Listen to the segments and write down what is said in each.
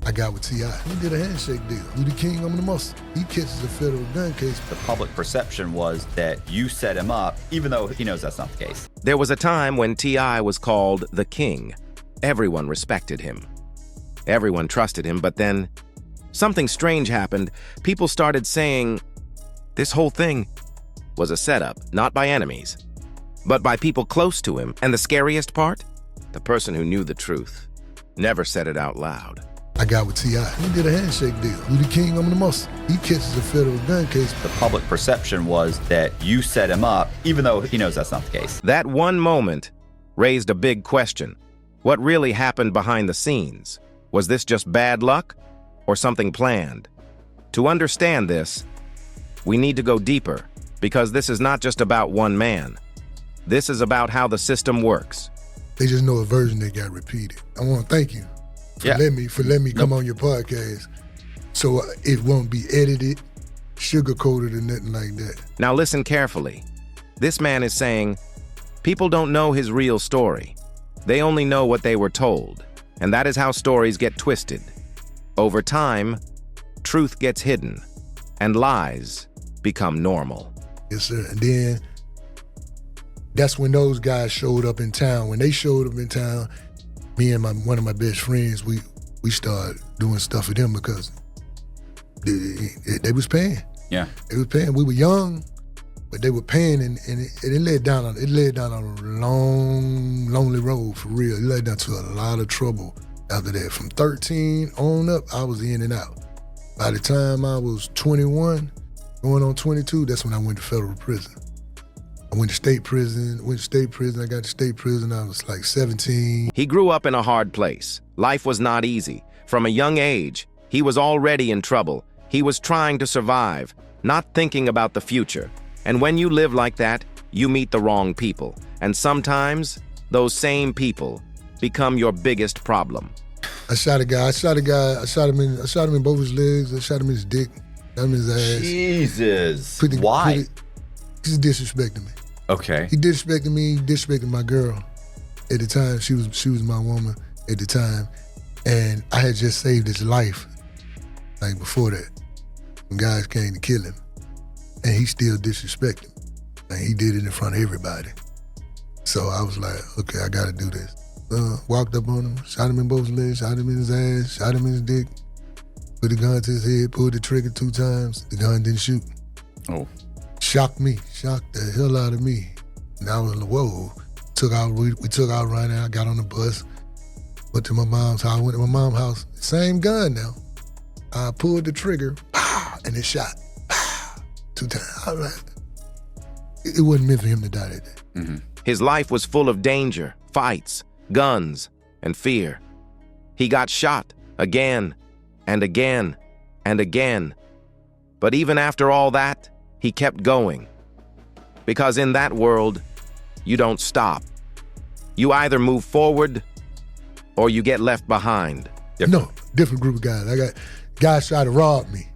I got with T.I. We did a handshake deal. You the king, I'm the muscle. He catches a federal gun case. The public perception was that you set him up, even though he knows that's not the case. There was a time when T.I. was called the king. Everyone respected him. Everyone trusted him, but then something strange happened. People started saying this whole thing was a setup, not by enemies, but by people close to him. And the scariest part? The person who knew the truth never said it out loud. I got with T.I. We did a handshake deal. You the king, I'm the muscle. He catches a federal gun case. The public perception was that you set him up, even though he knows that's not the case. That one moment raised a big question. What really happened behind the scenes? Was this just bad luck or something planned? To understand this, we need to go deeper, because this is not just about one man. This is about how the system works. They just know a version that got repeated. I want to thank you for letting me come on your podcast, so it won't be edited, sugar-coated, or nothing like that. Now listen carefully. This man is saying, people don't know his real story. They only know what they were told, and that is how stories get twisted. Over time, truth gets hidden, and lies become normal. Yes, sir. And then that's when those guys showed up in town. When they showed up in town, me and one of my best friends, we started doing stuff for them because they was paying. Yeah. They was paying. We were young, but they were paying, and it led down on a long, lonely road for real. It led down to a lot of trouble after that. From 13 on up, I was in and out. By the time I was 21, going on 22, that's when I went to federal prison. I went to state prison. I got to state prison. I was like 17. He grew up in a hard place. Life was not easy. From a young age, he was already in trouble. He was trying to survive, not thinking about the future. And when you live like that, you meet the wrong people. And sometimes, those same people become your biggest problem. I shot a guy. I shot him in both his legs. I shot him in his dick. Shot him in his ass. Jesus. Why? He's disrespecting me. Okay. He disrespected me. He disrespected my girl. At the time, she was my woman at the time, and I had just saved his life. Like before that, when guys came to kill him, and he still disrespected me. And he did it in front of everybody. So I was like, okay, I got to do this. Walked up on him, shot him in both legs, shot him in his ass, shot him in his dick, put the gun to his head, pulled the trigger 2 times. The gun didn't shoot. Oh. Shocked the hell out of me. And I was like, whoa. We took out running. I got on the bus, went to my mom's house. I went to my mom's house, same gun now. I pulled the trigger, and it shot. 2 times. I was like, it wasn't meant for him to die that day. Mm-hmm. His life was full of danger, fights, guns, and fear. He got shot again and again and again. But even after all that, he kept going. Because in that world, you don't stop. You either move forward or you get left behind. No, different group of guys. I got guys try to rob me.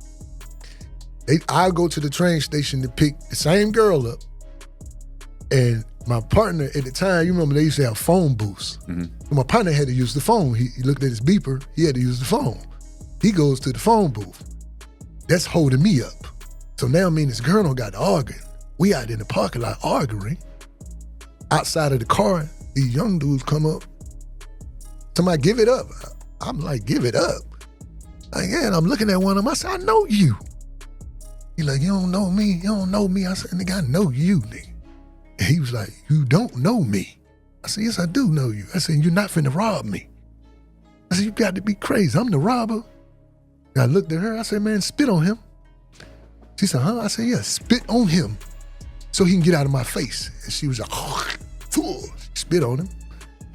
I'll go to the train station to pick the same girl up, and my partner at the time, you remember they used to have phone booths. Mm-hmm. My partner had to use the phone. He looked at his beeper, he had to use the phone. He goes to the phone booth. That's holding me up. So now me and this girl don't got to arguing. We out in the parking lot arguing. Outside of the car, these young dudes come up. Somebody, give it up. I'm like, give it up. Like, yeah, and I'm looking at one of them. I said, I know you. He like, you don't know me? You don't know me? I said, nigga, I know you, nigga. And he was like, you don't know me. I said, yes, I do know you. I said, you're not finna rob me. I said, you got to be crazy. I'm the robber. And I looked at her. I said, man, spit on him. She said, huh? I said, yeah, spit on him so he can get out of my face. And she was like, spit on him.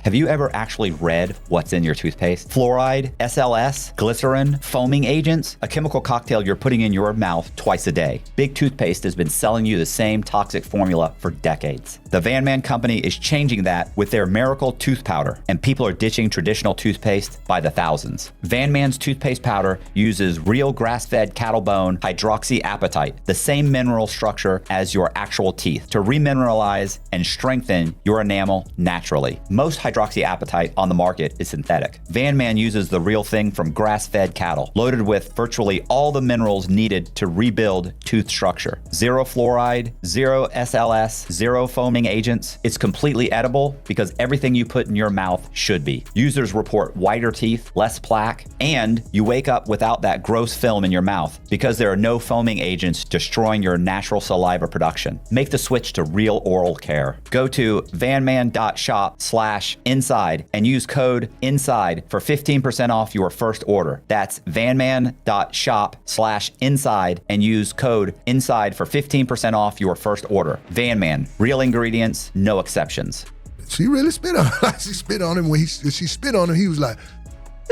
Have you ever actually read what's in your toothpaste? Fluoride, SLS, glycerin, foaming agents, a chemical cocktail you're putting in your mouth twice a day. Big Toothpaste has been selling you the same toxic formula for decades. The Van Man Company is changing that with their Miracle Tooth Powder, and people are ditching traditional toothpaste by the thousands. Van Man's toothpaste powder uses real grass-fed cattle bone hydroxyapatite, the same mineral structure as your actual teeth, to remineralize and strengthen your enamel naturally. Most hydroxyapatite on the market is synthetic. Van Man uses the real thing from grass-fed cattle, loaded with virtually all the minerals needed to rebuild tooth structure. Zero fluoride, zero SLS, zero foaming agents. It's completely edible because everything you put in your mouth should be. Users report whiter teeth, less plaque, and you wake up without that gross film in your mouth because there are no foaming agents destroying your natural saliva production. Make the switch to real oral care. Go to vanman.shop/inside and use code INSIDE for 15% off your first order. That's vanman.shop/inside and use code INSIDE for 15% off your first order. Van Man, real ingredients, no exceptions. She really spit on him. She spit on him. When she spit on him, he was like,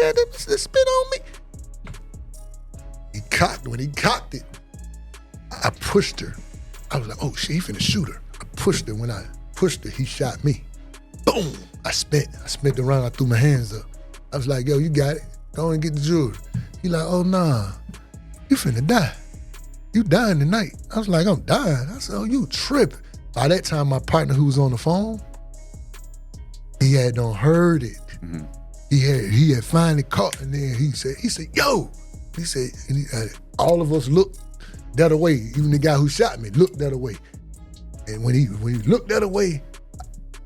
"Man, they spit on me." When he cocked it, I pushed her. I was like, "Oh, she finna shoot her." I pushed her. When I pushed her, he shot me. Boom! I spent around. I threw my hands up. I was like, "Yo, you got it. Go and get the jewelry." He like, "Oh, nah. You finna die. You dying tonight." I was like, "I'm dying." I said, "Oh, you tripping." By that time, my partner who was on the phone, he had done heard it. Mm-hmm. He had finally caught, and then he said, "Yo," he said, and all of us looked that way. Even the guy who shot me looked that way. And when he looked that way,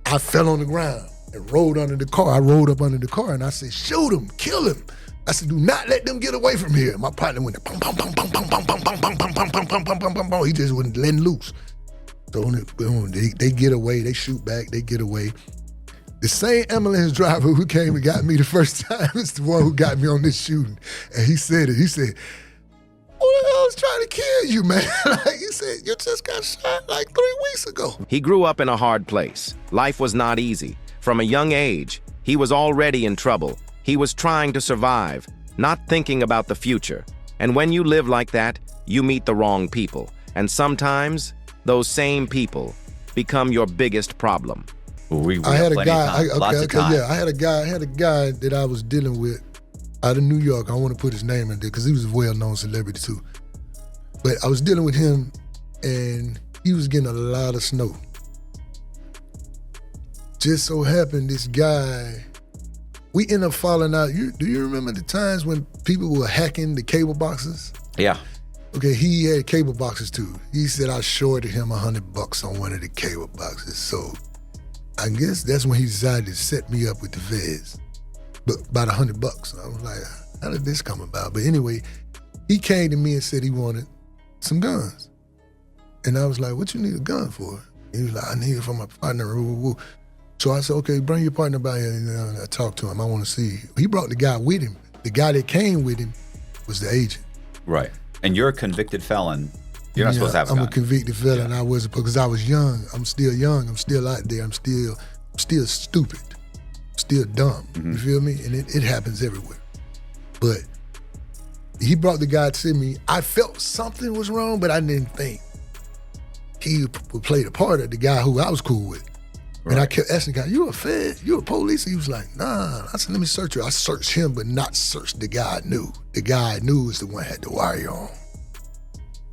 I fell on the ground and rolled under the car. I rolled up under the car and I said, "Shoot him, kill him." I said, "Do not let them get away from here." My partner went, pum, pum, pum, pum, pum, pum, pum, pum, pum, pum, pum, pum, pum, pum, pum, pum. He just wasn't letting loose. So they get away, they shoot back, they get away. The same ambulance driver who came and got me the first time is the one who got me on this shooting. And he said, "Who the hell is trying to kill you, man?" Like he said, "You just got shot like 3 weeks ago." He grew up in a hard place. Life was not easy. From a young age, he was already in trouble. He was trying to survive, not thinking about the future. And when you live like that, you meet the wrong people. And sometimes, those same people become your biggest problem. I had a guy that I was dealing with out of New York. I don't want to put his name in there because he was a well-known celebrity too. But I was dealing with him and he was getting a lot of snow. Just so happened this guy, we ended up falling out. Do you remember the times when people were hacking the cable boxes? Yeah. Okay, he had cable boxes too. He said I shorted him $100 on one of the cable boxes. So I guess that's when he decided to set me up with the feds. But about $100. I was like, how did this come about? But anyway, he came to me and said he wanted some guns. And I was like, "What you need a gun for?" He was like, "I need it for my partner." So I said, "Okay, bring your partner by here." And I talked to him. I want to see. He brought the guy with him. The guy that came with him was the agent. Right. And you're a convicted felon. You're not supposed to have a gun. I'm a convicted felon. Yeah. I wasn't, because I was young. I'm still young. I'm still out there. I'm still stupid. Still dumb. Mm-hmm. You feel me? And it happens everywhere. But he brought the guy to me. I felt something was wrong, but I didn't think he would play the part of the guy who I was cool with. Right. And I kept asking the guy, "You a fed? You a police?" And he was like, "Nah." I said, "Let me search you." I searched him, but not searched the guy I knew. The guy I knew was the one that had the wire on.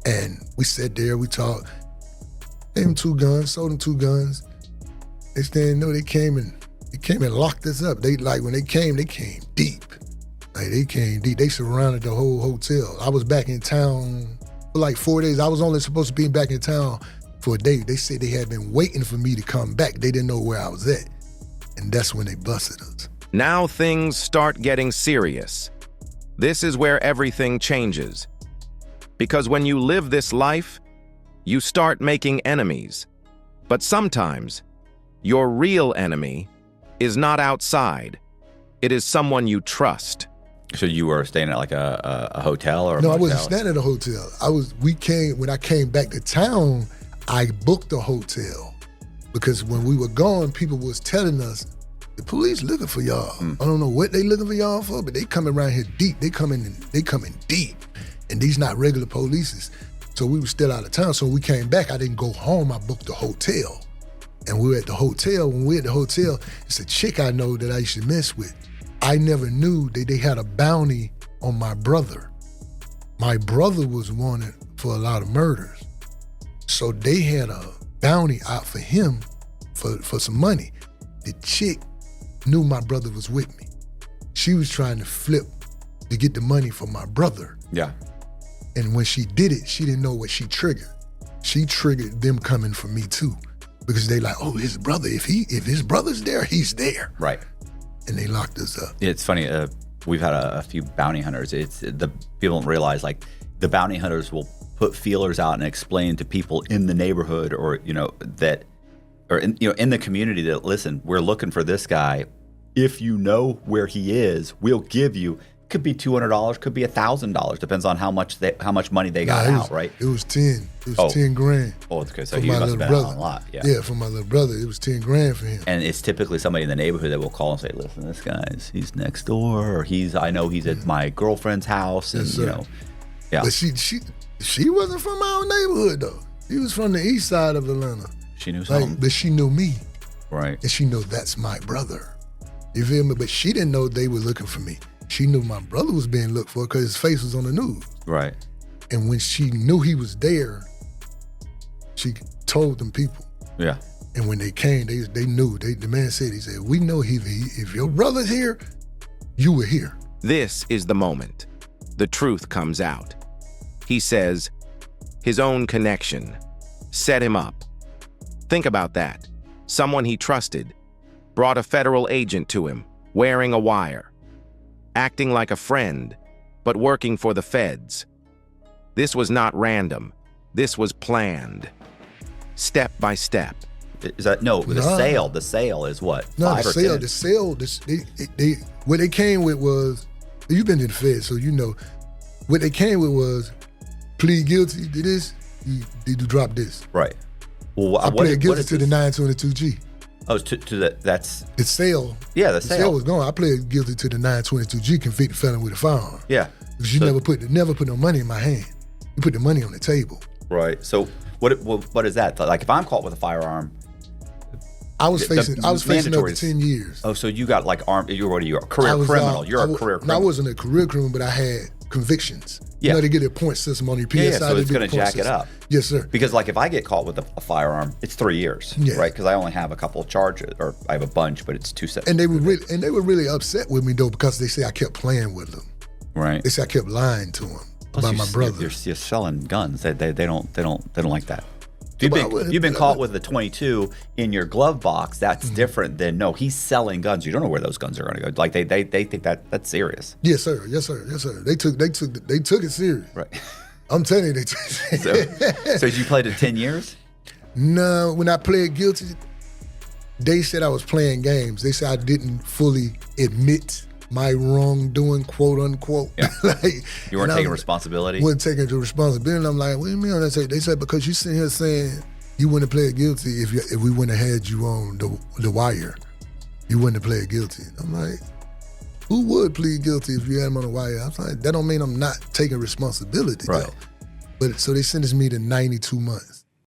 And we sat there, we talked. Gave him 2 guns, sold him 2 guns. Next thing you know, they came and locked us up. When they came deep. Like they came deep. They surrounded the whole hotel. I was back in town for like 4 days. I was only supposed to be back in town for a day. They said they had been waiting for me to come back. They didn't know where I was at. And that's when they busted us. Now things start getting serious. This is where everything changes. Because when you live this life, you start making enemies. But sometimes, your real enemy is not outside. It is someone you trust. So you were staying at like a hotel or a No, motel? I wasn't staying at a hotel. When I came back to town, I booked a hotel. Because when we were gone, people was telling us, "The police looking for y'all." I don't know what they looking for y'all for, but they coming around here deep. They coming deep. And these not regular polices. So we were still out of town. So when we came back, I didn't go home. I booked a hotel. And we were at the hotel. When we were at the hotel, it's a chick I know that I used to mess with. I never knew that they had a bounty on my brother. My brother was wanted for a lot of murders. So they had a bounty out for him for some money. The chick knew my brother was with me. She was trying to flip to get the money for my brother. Yeah. And when she did it, she didn't know what she triggered. She triggered them coming for me too. Because they like, oh, his brother, if his brother's there, he's there. Right. And they locked us up. It's funny, we've had a few bounty hunters. The people don't realize, like, the bounty hunters will put feelers out and explain to people in the neighborhood or, in the community that, listen, we're looking for this guy. If you know where he is, we'll give you, could be $200, could be $1,000, depends on how much money they got out, right? It was 10. It was 10 grand. Oh, okay, so he must have been out a lot. Yeah. Yeah, for my little brother, it was 10 grand for him. And it's typically somebody in the neighborhood that will call and say, listen, this guy's, he's next door, or I know he's at my girlfriend's house, and, yes, yeah. But she wasn't from our neighborhood, though. She was from the east side of Atlanta. She knew something. But she knew me. Right. And she knew that's my brother. You feel me? But she didn't know they were looking for me. She knew my brother was being looked for because his face was on the news. Right. And when she knew he was there, she told them people. Yeah. And when they came, they knew. The man said, he said, we know if your brother's here, you were here. This is the moment. The truth comes out. He says his own connection set him up. Think about that. Someone he trusted brought a federal agent to him, wearing a wire, acting like a friend, but working for the feds. This was not random. This was planned. Step by step. Is that, no, the sale. The sale is what? No, 5 or 10? The sale, what they came with was, you've been in the feds, so you know, what they came with was, plead guilty to this, you drop this. Right. Well, I plead guilty to the 922G. Oh, to that's... The sale. Yeah, the sale. The sale was gone. I pleaded guilty to the 922G, convicted felon with a firearm. Yeah. Because you never put no money in my hand. You put the money on the table. Right. So what is that? Like, if I'm caught with a firearm... I was facing up to 10 years. Oh, so you got like armed, you're a career criminal. You're a career criminal. No, I wasn't a career criminal, but I had convictions. Yeah. You know, they get a point system on your PSI. Yeah, so it's going to jack it up. Yes, sir. Because like if I get caught with a firearm, it's 3 years, right? Because I only have a couple of charges, or I have a bunch, but it's 2 sets. And they were really upset with me though, because they say I kept playing with them. Right. They say I kept lying to them about my brother. You're selling guns. They don't like that. You've been caught with a 22 in your glove box. That's different than, no, he's selling guns. You don't know where those guns are going to go. Like they think that's serious. Yes, sir. Yes, sir. Yes, sir. They took it serious. Right. I'm telling you, they took it serious. So you played it 10 years? No, when I pled guilty, they said I was playing games. They said I didn't fully admit my wrongdoing, quote unquote. Yeah. You weren't taking responsibility? Wasn't taking the responsibility. And I'm like, what do you mean? They said, because you sitting here saying you wouldn't have pled guilty if we wouldn't have had you on the wire. You wouldn't have pled guilty. I'm like, who would plead guilty if you had him on the wire? I was like, that don't mean I'm not taking responsibility, right. though. But so they sentenced me to 92 months.